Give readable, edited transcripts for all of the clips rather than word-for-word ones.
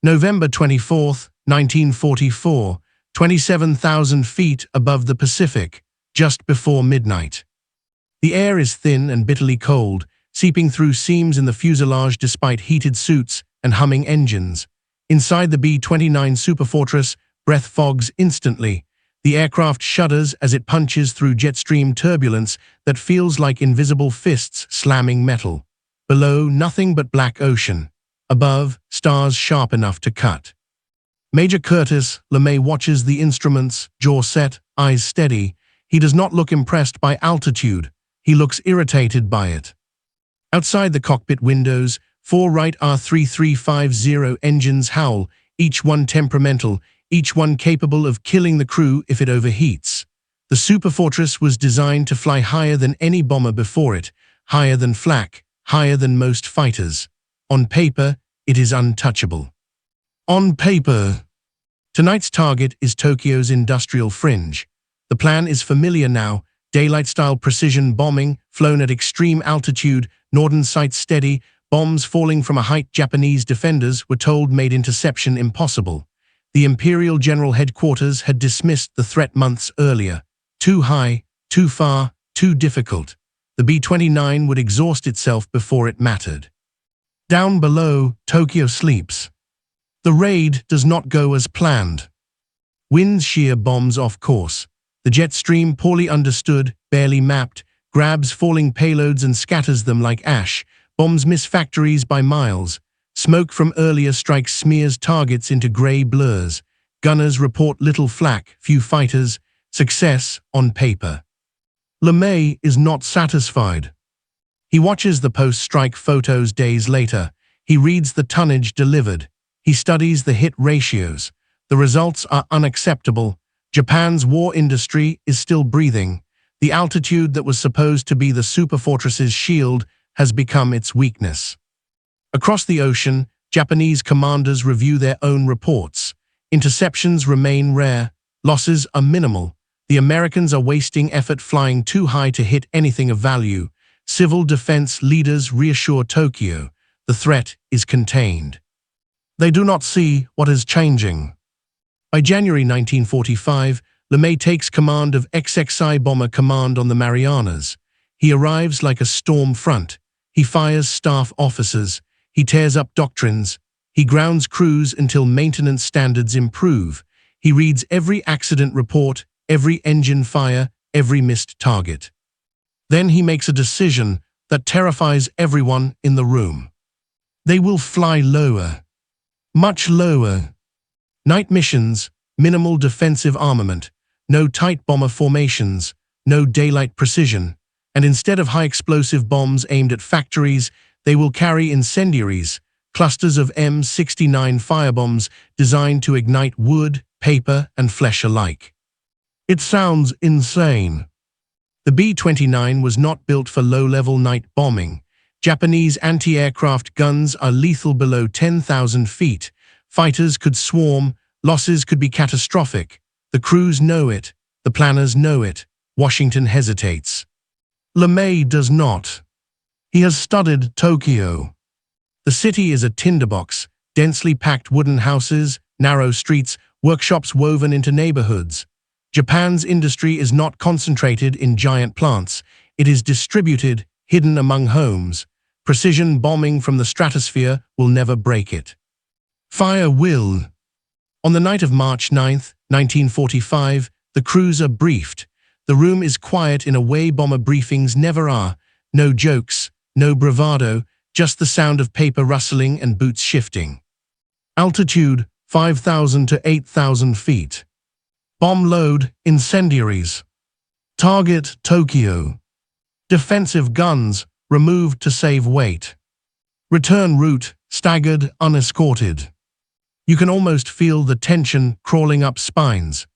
November 24, 1944, 27,000 feet above the Pacific, just before midnight. The air is thin and bitterly cold, seeping through seams in the fuselage despite heated suits and humming engines. Inside the B-29 Superfortress, breath fogs instantly. The aircraft shudders as it punches through jet stream turbulence that feels like invisible fists slamming metal. Below, nothing but black ocean. Above, stars sharp enough to cut. Major Curtis LeMay watches the instruments, jaw set, eyes steady. He does not look impressed by altitude. He looks irritated by it. Outside the cockpit windows, 4 Wright R3350 engines howl, each one temperamental, each one capable of killing the crew if it overheats. The Superfortress was designed to fly higher than any bomber before it, higher than flak, higher than most fighters. On paper, it is untouchable. On paper. Tonight's target is Tokyo's industrial fringe. The plan is familiar now, daylight-style precision bombing, flown at extreme altitude, northern sights steady, bombs falling from a height Japanese defenders were told made interception impossible. The Imperial General Headquarters had dismissed the threat months earlier. Too high, too far, too difficult. The B-29 would exhaust itself before it mattered. Down below, Tokyo sleeps. The raid does not go as planned. Winds shear bombs off course. The jet stream, poorly understood, barely mapped, grabs falling payloads and scatters them like ash. Bombs miss factories by miles. Smoke from earlier strikes smears targets into gray blurs. Gunners report little flak, few fighters. Success on paper. LeMay is not satisfied. He watches the post-strike photos days later. He reads the tonnage delivered. He studies the hit ratios. The results are unacceptable. Japan's war industry is still breathing. The altitude that was supposed to be the Superfortress's shield has become its weakness. Across the ocean, Japanese commanders review their own reports. Interceptions remain rare. Losses are minimal. The Americans are wasting effort flying too high to hit anything of value. Civil defense leaders reassure Tokyo. The threat is contained. They do not see what is changing. By January 1945, LeMay takes command of XXI Bomber Command on the Marianas. He arrives like a storm front. He fires staff officers. He tears up doctrines. He grounds crews until maintenance standards improve. He reads every accident report, every engine fire, every missed target. Then he makes a decision that terrifies everyone in the room. They will fly lower. Much lower. Night missions, minimal defensive armament, no tight bomber formations, no daylight precision, and instead of high-explosive bombs aimed at factories, they will carry incendiaries, clusters of M69 firebombs designed to ignite wood, paper, and flesh alike. It sounds insane. The B-29 was not built for low-level night bombing. Japanese anti-aircraft guns are lethal below 10,000 feet. Fighters could swarm, losses could be catastrophic. The crews know it, the planners know it. Washington hesitates. LeMay does not. He has studied Tokyo. The city is a tinderbox, densely packed wooden houses, narrow streets, workshops woven into neighborhoods. Japan's industry is not concentrated in giant plants. It is distributed, hidden among homes. Precision bombing from the stratosphere will never break it. Fire will. On the night of March 9, 1945, the crews are briefed. The room is quiet in a way bomber briefings never are. No jokes, no bravado, just the sound of paper rustling and boots shifting. Altitude, 5,000 to 8,000 feet. Bomb load, incendiaries. Target, Tokyo. Defensive guns, removed to save weight. Return route, staggered, unescorted. You can almost feel the tension crawling up spines.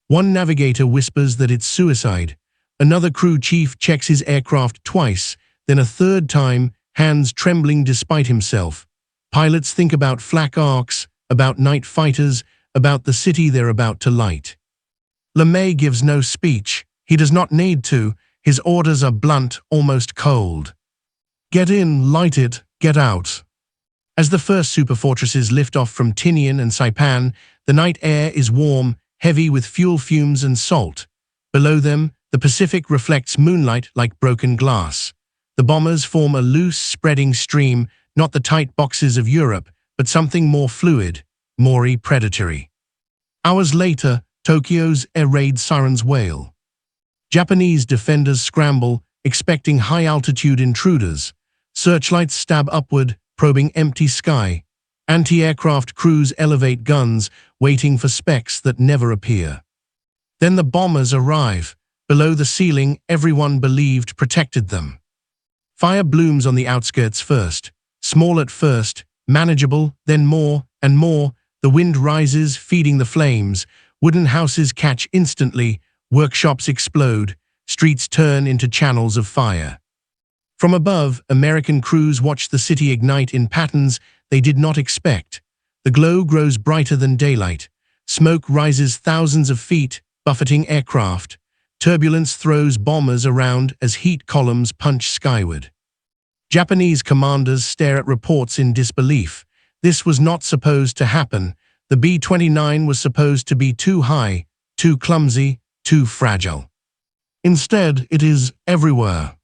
One navigator whispers that it's suicide. Another crew chief checks his aircraft twice, then a third time, hands trembling despite himself. Pilots think about flak arcs, about night fighters, about the city they're about to light. LeMay gives no speech. He does not need to. His orders are blunt, almost cold. Get in, light it, get out. As the first superfortresses lift off from Tinian and Saipan, the night air is warm, heavy with fuel fumes and salt. Below them, the Pacific reflects moonlight like broken glass. The bombers form a loose, spreading stream, not the tight boxes of Europe, but something more fluid, more predatory. Hours later, Tokyo's air raid sirens wail. Japanese defenders scramble, expecting high-altitude intruders. Searchlights stab upward, probing empty sky. Anti-aircraft crews elevate guns, waiting for specks that never appear. Then the bombers arrive. Below the ceiling, everyone believed protected them. Fire blooms on the outskirts first. Small at first, manageable, then more and more. The wind rises, feeding the flames. Wooden houses catch instantly. Workshops explode. Streets turn into channels of fire. From above, American crews watch the city ignite in patterns they did not expect. The glow grows brighter than daylight. Smoke rises thousands of feet, buffeting aircraft. Turbulence throws bombers around as heat columns punch skyward. Japanese commanders stare at reports in disbelief. This was not supposed to happen. The B-29 was supposed to be too high, too clumsy, too fragile. Instead, it is everywhere.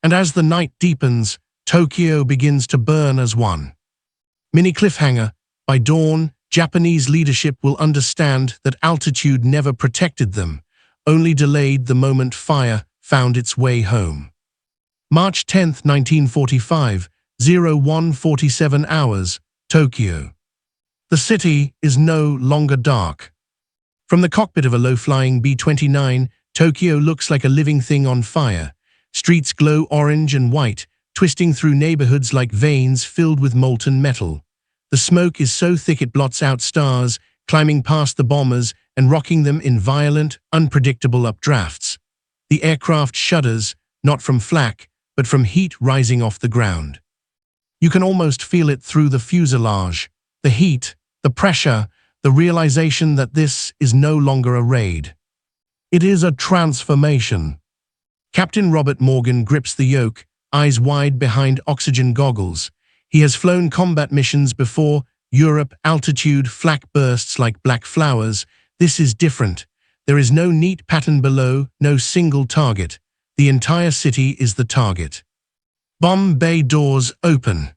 And as the night deepens, Tokyo begins to burn as one. Mini cliffhanger. By dawn, Japanese leadership will understand that altitude never protected them, only delayed the moment fire found its way home. March 10, 1945, 01:47 hours, Tokyo. The city is no longer dark. From the cockpit of a low-flying B-29, Tokyo looks like a living thing on fire. Streets glow orange and white, twisting through neighborhoods like veins filled with molten metal. The smoke is so thick it blots out stars, climbing past the bombers and rocking them in violent, unpredictable updrafts. The aircraft shudders, not from flak, but from heat rising off the ground. You can almost feel it through the fuselage. The heat, the pressure, the realization that this is no longer a raid. It is a transformation. Captain Robert Morgan grips the yoke, eyes wide behind oxygen goggles. He has flown combat missions before, Europe, altitude, flak bursts like black flowers. This is different. There is no neat pattern below, no single target. The entire city is the target. Bomb bay doors open.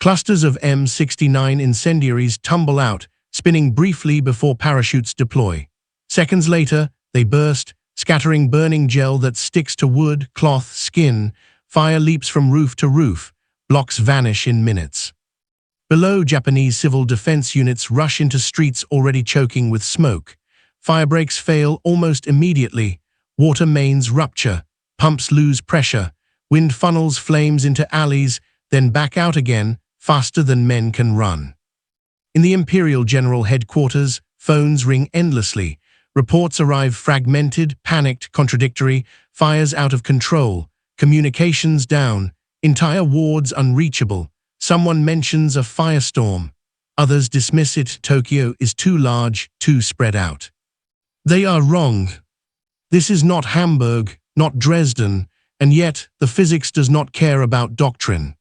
Clusters of M69 incendiaries tumble out, spinning briefly before parachutes deploy. Seconds later, they burst, scattering burning gel that sticks to wood, cloth, skin. Fire leaps from roof to roof. Blocks vanish in minutes. Below, Japanese civil defense units rush into streets already choking with smoke. Fire breaks fail almost immediately. Water mains rupture. Pumps lose pressure. Wind funnels flames into alleys, then back out again, faster than men can run. In the Imperial General Headquarters, phones ring endlessly. Reports arrive fragmented, panicked, contradictory, fires out of control, communications down, entire wards unreachable. Someone mentions a firestorm. Others dismiss it. Tokyo is too large, too spread out. They are wrong. This is not Hamburg, not Dresden, and yet the physics does not care about doctrine.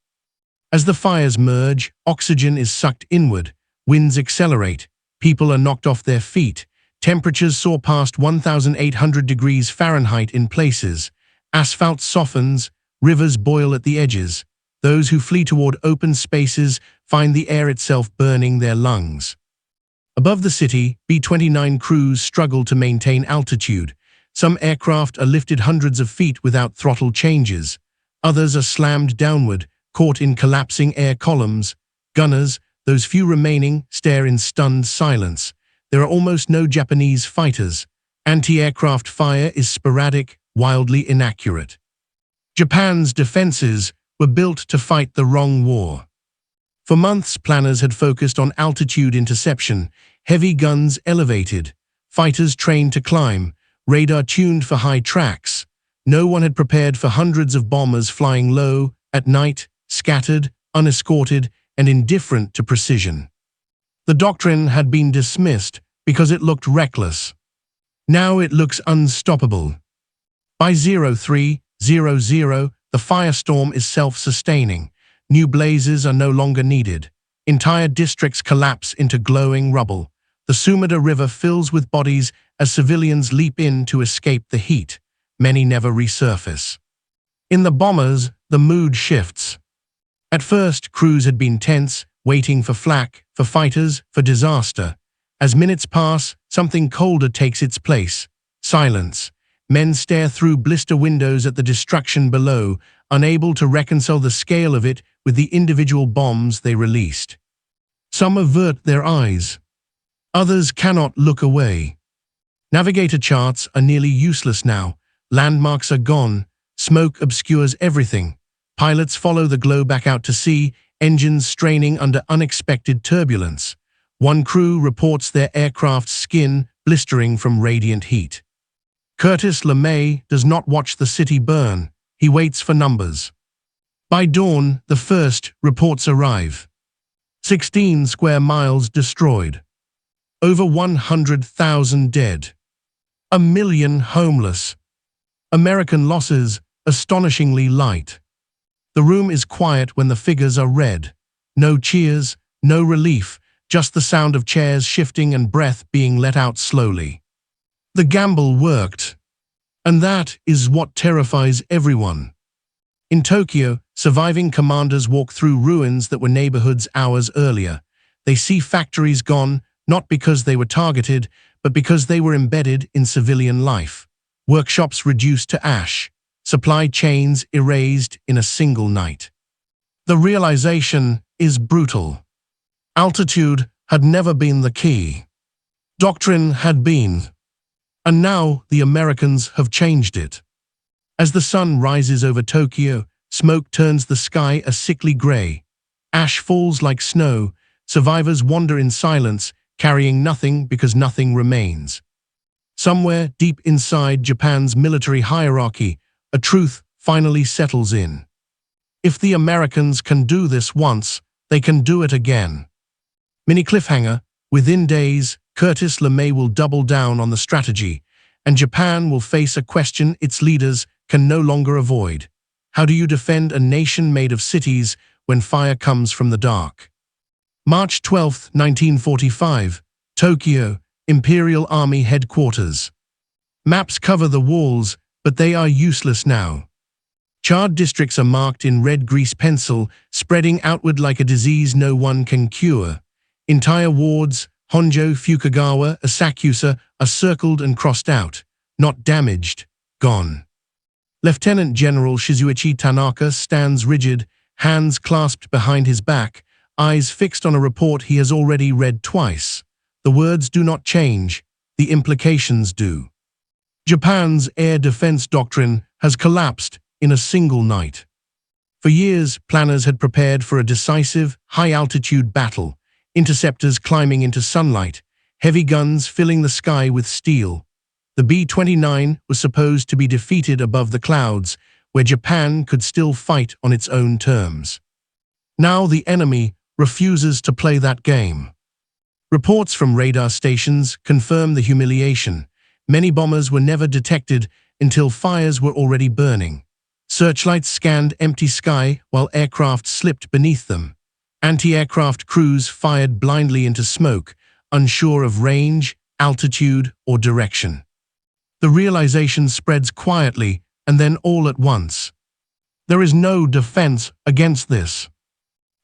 As the fires merge, oxygen is sucked inward, winds accelerate, people are knocked off their feet, temperatures soar past 1,800 degrees Fahrenheit in places, asphalt softens, rivers boil at the edges. Those who flee toward open spaces find the air itself burning their lungs. Above the city, B-29 crews struggle to maintain altitude. Some aircraft are lifted hundreds of feet without throttle changes. Others are slammed downward, caught in collapsing air columns. Gunners, those few remaining, stare in stunned silence. There are almost no Japanese fighters. Anti-aircraft fire is sporadic, wildly inaccurate. Japan's defenses were built to fight the wrong war. For months, planners had focused on altitude interception, heavy guns elevated, fighters trained to climb, radar tuned for high tracks. No one had prepared for hundreds of bombers flying low, at night, scattered, unescorted, and indifferent to precision. The doctrine had been dismissed because it looked reckless. Now it looks unstoppable. By 03:00, the firestorm is self-sustaining. New blazes are no longer needed. Entire districts collapse into glowing rubble. The Sumida River fills with bodies as civilians leap in to escape the heat. Many never resurface. In the bombers, the mood shifts. At first, crews had been tense, waiting for flak, for fighters, for disaster. As minutes pass, something colder takes its place. Silence. Men stare through blister windows at the destruction below, unable to reconcile the scale of it with the individual bombs they released. Some avert their eyes. Others cannot look away. Navigator charts are nearly useless now. Landmarks are gone. Smoke obscures everything. Pilots follow the glow back out to sea, engines straining under unexpected turbulence. One crew reports their aircraft's skin blistering from radiant heat. Curtis LeMay does not watch the city burn. He waits for numbers. By dawn, the first reports arrive. 16 square miles destroyed. Over 100,000 dead. 1 million homeless. American losses astonishingly light. The room is quiet when the figures are read. No cheers, no relief, just the sound of chairs shifting and breath being let out slowly. The gamble worked. And that is what terrifies everyone. In Tokyo, surviving commanders walk through ruins that were neighborhoods hours earlier. They see factories gone, not because they were targeted, but because they were embedded in civilian life. Workshops reduced to ash. Supply chains erased in a single night. The realization is brutal. Altitude had never been the key. Doctrine had been. And now the Americans have changed it. As the sun rises over Tokyo, smoke turns the sky a sickly gray. Ash falls like snow. Survivors wander in silence, carrying nothing because nothing remains. Somewhere deep inside Japan's military hierarchy, a truth finally settles in. If the Americans can do this once, they can do it again. Mini cliffhanger, within days, Curtis LeMay will double down on the strategy, and Japan will face a question its leaders can no longer avoid. How do you defend a nation made of cities when fire comes from the dark? March 12, 1945, Tokyo, Imperial Army Headquarters. Maps cover the walls, but they are useless now. Charred districts are marked in red grease pencil, spreading outward like a disease no one can cure. Entire wards, Honjo, Fukugawa, Asakusa, are circled and crossed out. Not damaged, gone. Lieutenant General Shizuichi Tanaka stands rigid, hands clasped behind his back, eyes fixed on a report he has already read twice. The words do not change, the implications do. Japan's air defense doctrine has collapsed in a single night. For years, planners had prepared for a decisive, high-altitude battle, interceptors climbing into sunlight, heavy guns filling the sky with steel. The B-29 was supposed to be defeated above the clouds, where Japan could still fight on its own terms. Now the enemy refuses to play that game. Reports from radar stations confirm the humiliation. Many bombers were never detected until fires were already burning. Searchlights scanned empty sky while aircraft slipped beneath them. Anti-aircraft crews fired blindly into smoke, unsure of range, altitude, or direction. The realization spreads quietly and then all at once. There is no defense against this.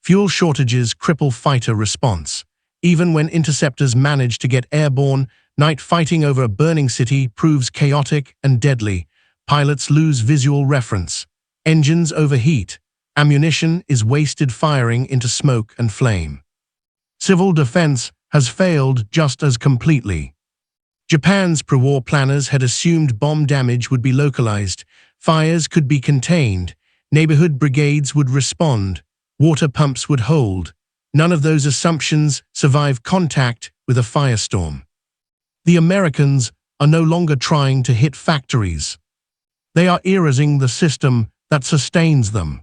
Fuel shortages cripple fighter response. Even when interceptors manage to get airborne, night fighting over a burning city proves chaotic and deadly. Pilots lose visual reference. Engines overheat. Ammunition is wasted firing into smoke and flame. Civil defense has failed just as completely. Japan's pre-war planners had assumed bomb damage would be localized, fires could be contained, neighborhood brigades would respond, water pumps would hold. None of those assumptions survive contact with a firestorm. The Americans are no longer trying to hit factories. They are erasing the system that sustains them.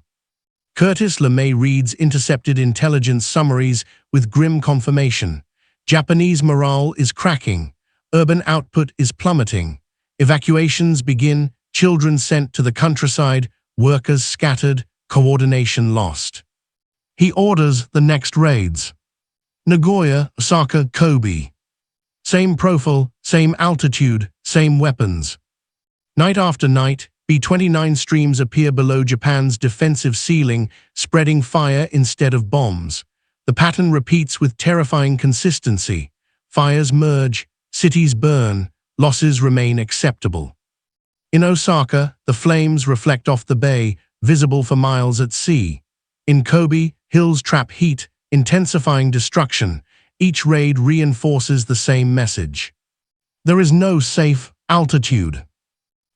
Curtis LeMay reads intercepted intelligence summaries with grim confirmation. Japanese morale is cracking. Urban output is plummeting. Evacuations begin, children sent to the countryside, workers scattered, coordination lost. He orders the next raids. Nagoya, Osaka, Kobe. Same profile, same altitude, same weapons. Night after night, B-29 streams appear below Japan's defensive ceiling, spreading fire instead of bombs. The pattern repeats with terrifying consistency. Fires merge, cities burn, losses remain acceptable. In Osaka, the flames reflect off the bay, visible for miles at sea. In Kobe, hills trap heat, intensifying destruction. Each raid reinforces the same message. There is no safe altitude.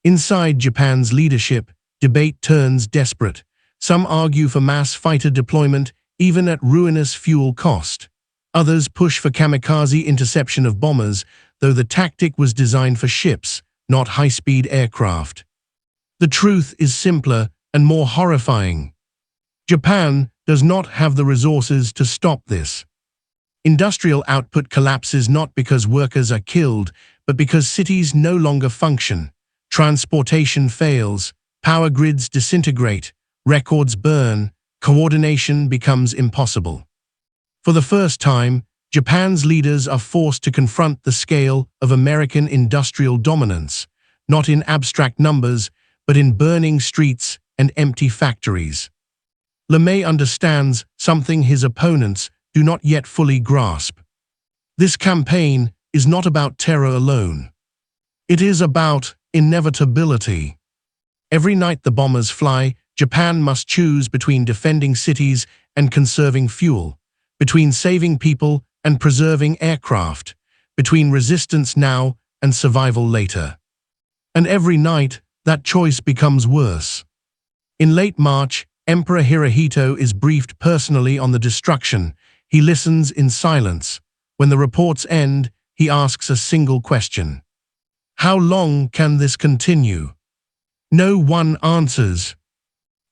Inside Japan's leadership, debate turns desperate. Some argue for mass fighter deployment, even at ruinous fuel cost. Others push for kamikaze interception of bombers, though the tactic was designed for ships, not high-speed aircraft. The truth is simpler and more horrifying. Japan does not have the resources to stop this. Industrial output collapses not because workers are killed, but because cities no longer function. Transportation fails, power grids disintegrate, records burn, coordination becomes impossible. For the first time, Japan's leaders are forced to confront the scale of American industrial dominance, not in abstract numbers, but in burning streets and empty factories. LeMay understands something his opponents do not yet fully grasp. This campaign is not about terror alone. It is about inevitability. Every night the bombers fly, Japan must choose between defending cities and conserving fuel, between saving people and preserving aircraft, between resistance now and survival later. And every night, that choice becomes worse. In late March, Emperor Hirohito is briefed personally on the destruction. He listens in silence. When the reports end, he asks a single question. How long can this continue? No one answers.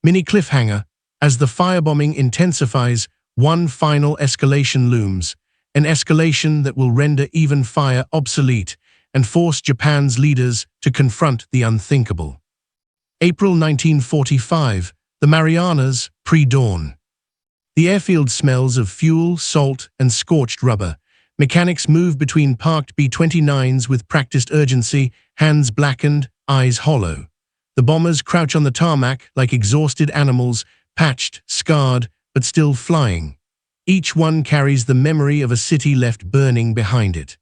Mini cliffhanger. As the firebombing intensifies, one final escalation looms, an escalation that will render even fire obsolete and force Japan's leaders to confront the unthinkable. April 1945, the Marianas, pre-dawn. The airfield smells of fuel, salt, and scorched rubber. Mechanics move between parked B-29s with practiced urgency, hands blackened, eyes hollow. The bombers crouch on the tarmac like exhausted animals, patched, scarred, but still flying. Each one carries the memory of a city left burning behind it.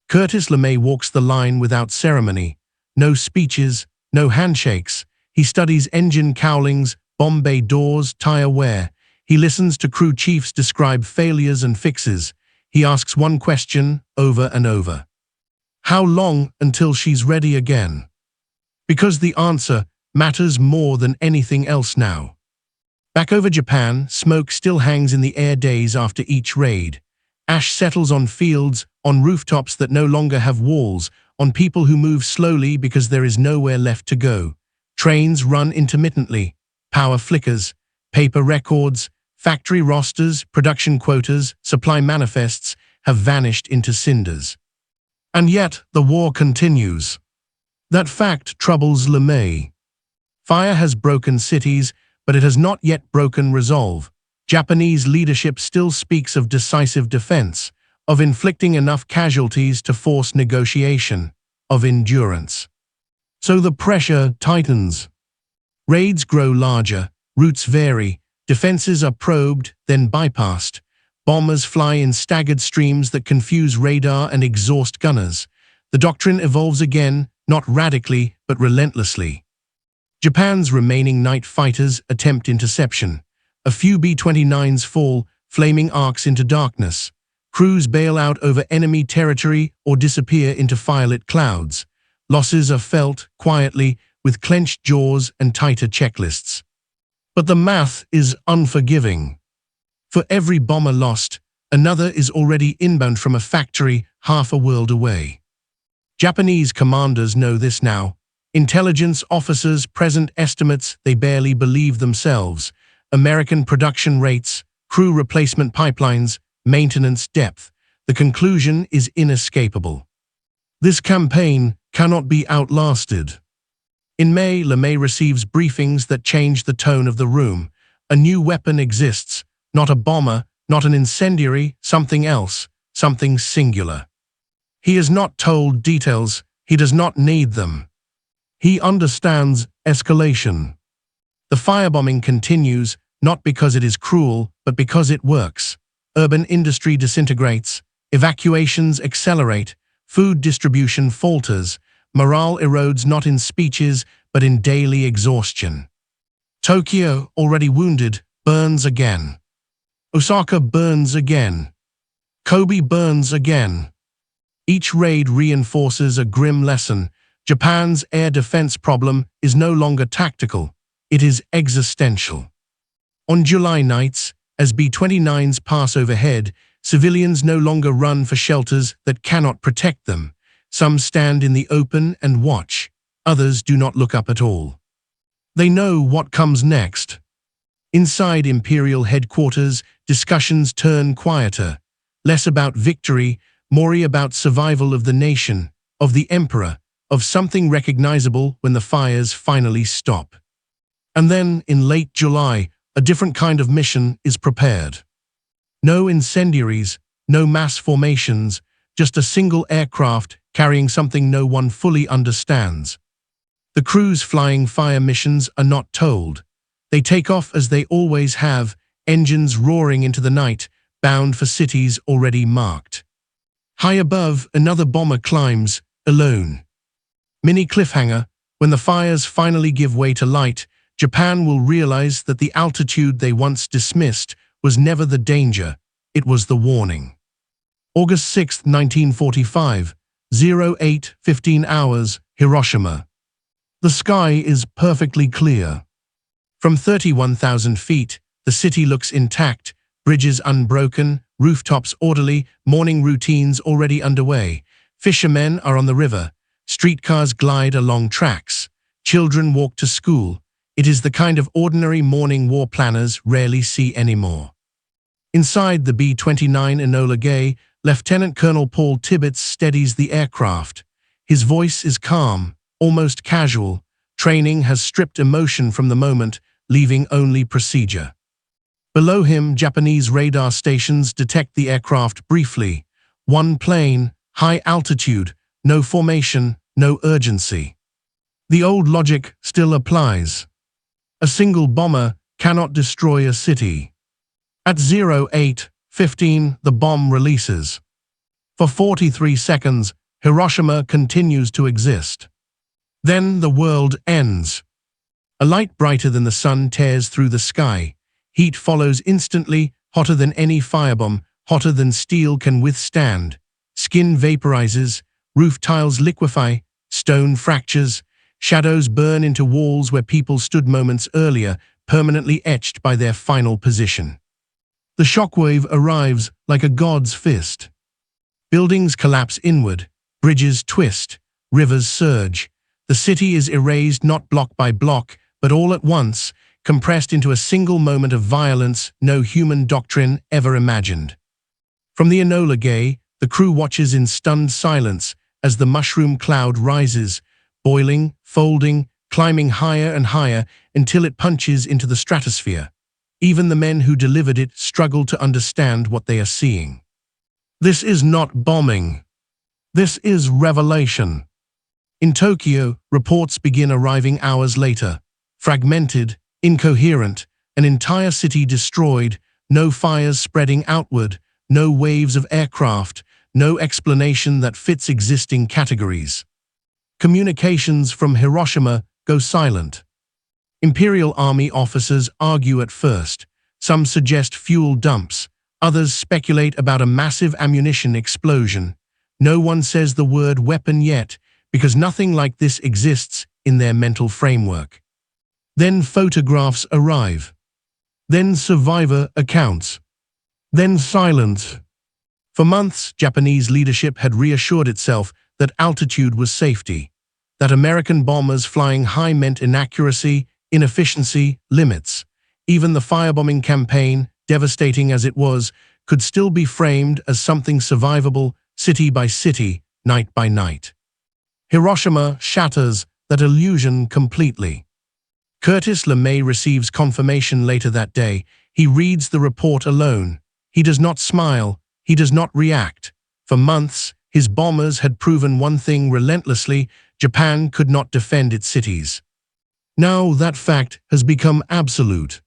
Curtis LeMay walks the line without ceremony. No speeches, no handshakes. He studies engine cowlings, bomb bay doors, tire wear. He listens to crew chiefs describe failures and fixes. He asks one question over and over. How long until she's ready again? Because the answer matters more than anything else now. Back over Japan, smoke still hangs in the air days after each raid. Ash settles on fields, on rooftops that no longer have walls, on people who move slowly because there is nowhere left to go. Trains run intermittently. Power flickers. Paper records, factory rosters, production quotas, supply manifests have vanished into cinders. And yet, the war continues. That fact troubles LeMay. Fire has broken cities, but it has not yet broken resolve. Japanese leadership still speaks of decisive defense, of inflicting enough casualties to force negotiation, of endurance. So the pressure tightens. Raids grow larger, routes vary, defenses are probed, then bypassed. Bombers fly in staggered streams that confuse radar and exhaust gunners. The doctrine evolves again, not radically, but relentlessly. Japan's remaining night fighters attempt interception. A few B-29s fall, flaming arcs into darkness. Crews bail out over enemy territory or disappear into firelit clouds. Losses are felt, quietly, with clenched jaws and tighter checklists. But the math is unforgiving. For every bomber lost, another is already inbound from a factory half a world away. Japanese commanders know this now. Intelligence officers present estimates they barely believe themselves. American production rates, crew replacement pipelines, maintenance depth. The conclusion is inescapable. This campaign cannot be outlasted. In May, LeMay receives briefings that change the tone of the room. A new weapon exists, not a bomber, not an incendiary, something else, something singular. He is not told details, he does not need them. He understands escalation. The firebombing continues, not because it is cruel, but because it works. Urban industry disintegrates, evacuations accelerate, food distribution falters, morale erodes not in speeches, but in daily exhaustion. Tokyo, already wounded, burns again. Osaka burns again. Kobe burns again. Each raid reinforces a grim lesson. Japan's air defense problem is no longer tactical, it is existential. On July nights, as B-29s pass overhead, civilians no longer run for shelters that cannot protect them. Some stand in the open and watch, others do not look up at all. They know what comes next. Inside Imperial headquarters, discussions turn quieter, less about victory, more about survival of the nation, of the emperor, of something recognizable when the fires finally stop. And then, in late July, a different kind of mission is prepared. No incendiaries, no mass formations, just a single aircraft carrying something no one fully understands. The crew's flying fire missions are not told. They take off as they always have, engines roaring into the night, bound for cities already marked. High above, another bomber climbs, alone. Mini cliffhanger, when the fires finally give way to light, Japan will realize that the altitude they once dismissed was never the danger, it was the warning. August 6, 1945, 08:15 hours, Hiroshima. The sky is perfectly clear. From 31,000 feet, the city looks intact, bridges unbroken, rooftops orderly, morning routines already underway. Fishermen are on the river, streetcars glide along tracks, children walk to school. It is the kind of ordinary morning war planners rarely see anymore. Inside the B-29 Enola Gay, Lieutenant Colonel Paul Tibbets steadies the aircraft. His voice is calm, almost casual. Training has stripped emotion from the moment, leaving only procedure. Below him, Japanese radar stations detect the aircraft briefly. One plane, high altitude, no formation, no urgency. The old logic still applies. A single bomber cannot destroy a city. At 08:15, the bomb releases. For 43 seconds, Hiroshima continues to exist. Then the world ends. A light brighter than the sun tears through the sky. Heat follows instantly, hotter than any firebomb, hotter than steel can withstand. Skin vaporizes, roof tiles liquefy, stone fractures, shadows burn into walls where people stood moments earlier, permanently etched by their final position. The shockwave arrives like a god's fist. Buildings collapse inward, bridges twist, rivers surge. The city is erased not block by block, but all at once, compressed into a single moment of violence no human doctrine ever imagined. From the Enola Gay, the crew watches in stunned silence as the mushroom cloud rises, boiling, folding, climbing higher and higher until it punches into the stratosphere. Even the men who delivered it struggle to understand what they are seeing. This is not bombing. This is revelation. In Tokyo, reports begin arriving hours later. Fragmented, incoherent, an entire city destroyed, no fires spreading outward, no waves of aircraft, no explanation that fits existing categories. Communications from Hiroshima go silent. Imperial Army officers argue at first. Some suggest fuel dumps. Others speculate about a massive ammunition explosion. No one says the word weapon yet, because nothing like this exists in their mental framework. Then photographs arrive. Then survivor accounts. Then silence. For months, Japanese leadership had reassured itself that altitude was safety, that American bombers flying high meant inaccuracy, inefficiency, limits. Even the firebombing campaign, devastating as it was, could still be framed as something survivable, city by city, night by night. Hiroshima shatters that illusion completely. Curtis LeMay receives confirmation later that day. He reads the report alone. He does not smile. He does not react. For months, his bombers had proven one thing relentlessly: Japan could not defend its cities. Now that fact has become absolute.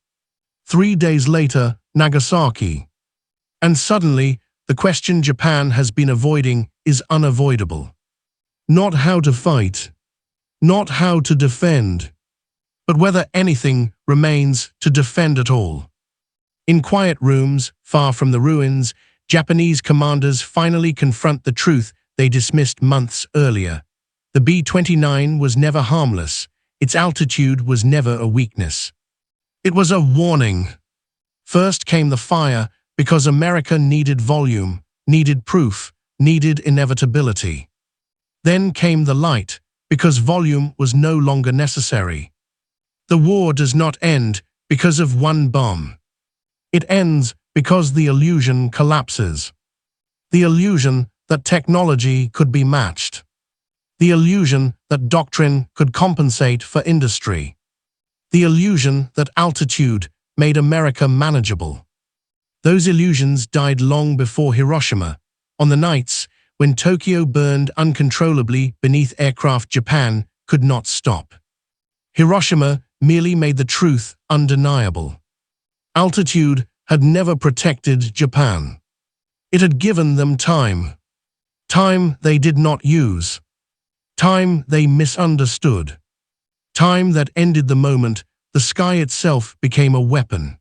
3 days later, Nagasaki. And suddenly, the question Japan has been avoiding is unavoidable. Not how to fight, not how to defend, but whether anything remains to defend at all. In quiet rooms, far from the ruins, Japanese commanders finally confront the truth they dismissed months earlier. The B-29 was never harmless. Its altitude was never a weakness. It was a warning. First came the fire, because America needed volume, needed proof, needed inevitability. Then came the light, because volume was no longer necessary. The war does not end because of one bomb. It ends because the illusion collapses. The illusion that technology could be matched. The illusion that doctrine could compensate for industry. The illusion that altitude made America manageable. Those illusions died long before Hiroshima, on the nights when Tokyo burned uncontrollably beneath aircraft Japan could not stop. Hiroshima merely made the truth undeniable. Altitude had never protected Japan. It had given them time. Time they did not use. Time they misunderstood. Time that ended the moment the sky itself became a weapon.